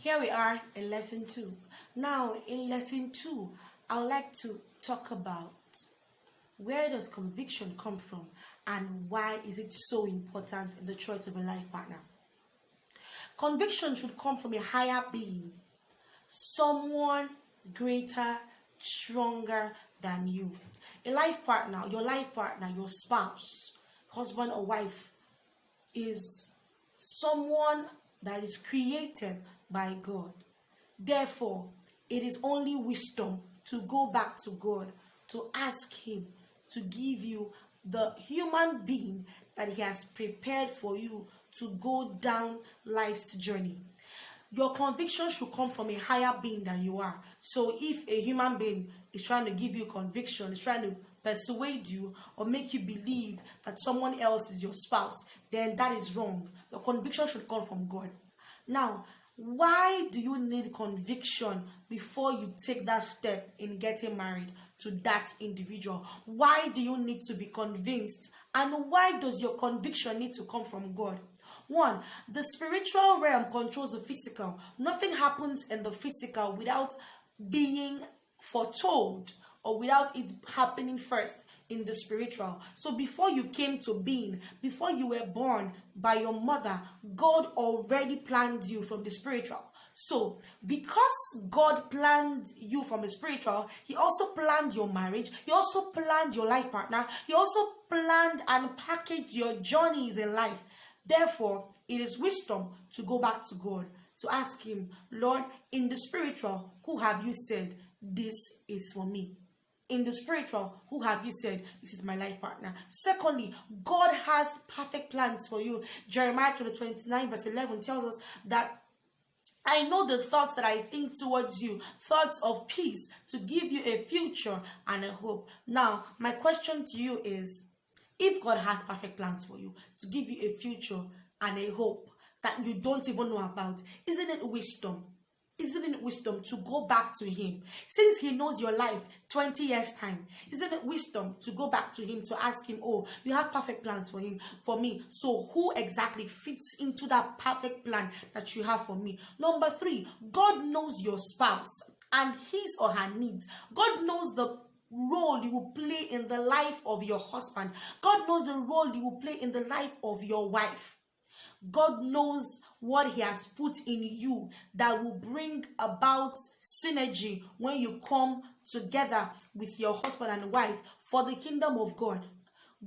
Here we are in lesson 2. Now, in lesson 2, I would like to talk about where does conviction come from and why is it so important in the choice of a life partner. Conviction should come from a higher being, someone greater, stronger than you. A life partner, your spouse, husband or wife, is someone that is created by God. Therefore, it is only wisdom to go back to God, to ask Him to give you the human being that He has prepared for you to go down life's journey. Your conviction should come from a higher being than you are. So if a human being is trying to give you conviction, is trying to persuade you or make you believe that someone else is your spouse, then that is wrong. Your conviction should come from God. Now, why do you need conviction before you take that step in getting married to that individual? Why do you need to be convinced? And why does your conviction need to come from God? One, the spiritual realm controls the physical. Nothing happens in the physical without being foretold or without it happening first in the spiritual. So before you came to being, before you were born by your mother, God already planned you from the spiritual. So because God planned you from the spiritual, He also planned your marriage. He also planned your life partner. He also planned and packaged your journeys in life. Therefore, it is wisdom to go back to God, to ask Him, Lord, in the spiritual, who have you said this is for me? In the spiritual, who have you said this is my life partner? Secondly, God has perfect plans for you. Jeremiah 29 verse 11 tells us that I know the thoughts that I think towards you, thoughts of peace, to give you a future and a hope. Now, my question to you is, if God has perfect plans for you, to give you a future and a hope that you don't even know about, isn't it wisdom? Isn't it wisdom to go back to Him? Since He knows your life 20 years time, isn't it wisdom to go back to Him to ask Him, oh, you have perfect plans for me. So who exactly fits into that perfect plan that you have for me? Number 3, God knows your spouse and his or her needs. God knows the role you will play in the life of your husband. God knows the role you will play in the life of your wife. God knows what He has put in you that will bring about synergy when you come together with your husband and wife for the kingdom of God.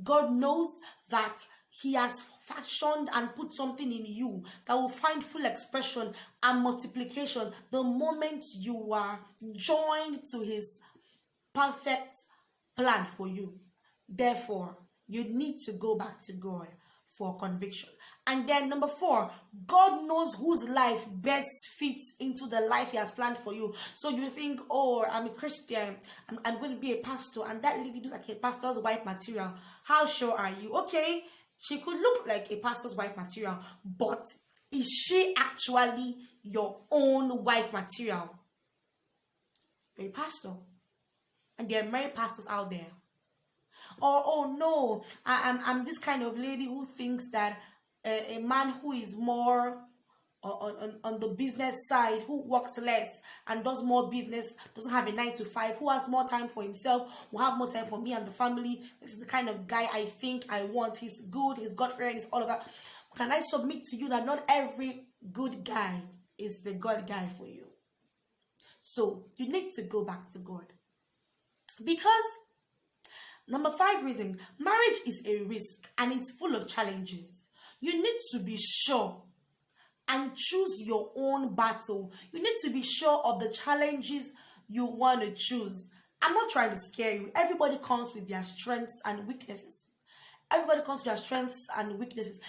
God knows that He has fashioned and put something in you that will find full expression and multiplication the moment you are joined to His perfect plan for you. Therefore, you need to go back to God for conviction. And then number 4, God knows whose life best fits into the life He has planned for you. So you think, oh, I'm a Christian, I'm going to be a pastor, and that lady looks like a pastor's wife material. How sure are you? Okay, she could look like a pastor's wife material, but is she actually your own wife material? You're a pastor, and there are many pastors out there. Or, oh no, I'm this kind of lady who thinks that a man who is more on the business side, who works less and does more business, doesn't have a 9 to 5, who has more time for himself, will have more time for me and the family. This is the kind of guy I think I want. He's good, he's God-fearing, he's all of that. Can I submit to you that not every good guy is the God guy for you? So you need to go back to God. Because number 5 reason, marriage is a risk and it's full of challenges. You need to be sure and choose your own battle. You need to be sure of the challenges you want to choose. I'm not trying to scare you. Everybody comes with their strengths and weaknesses. Everybody comes with their strengths and weaknesses.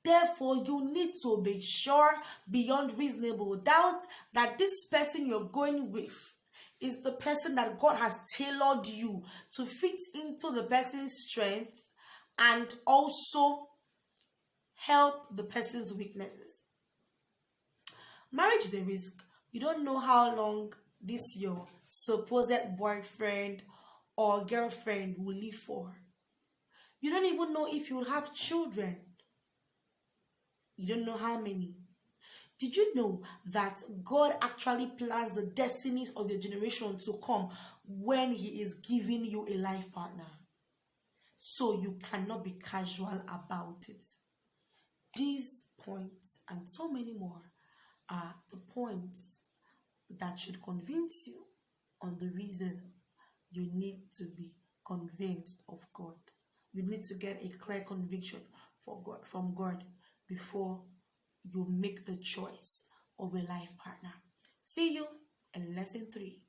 Therefore, you need to be sure beyond reasonable doubt that this person you're going with is the person that God has tailored you to fit into the person's strength and also help the person's weaknesses. Marriage is a risk. You don't know how long this your supposed boyfriend or girlfriend will live for. You don't even know if you will have children. You don't know how many. Did you know that God actually plans the destinies of your generation to come when He is giving you a life partner? So you cannot be casual about it. These points and so many more are the points that should convince you on the reason you need to be convinced of God. You need to get a clear conviction from God before you make the choice of a life partner. See you in lesson 3.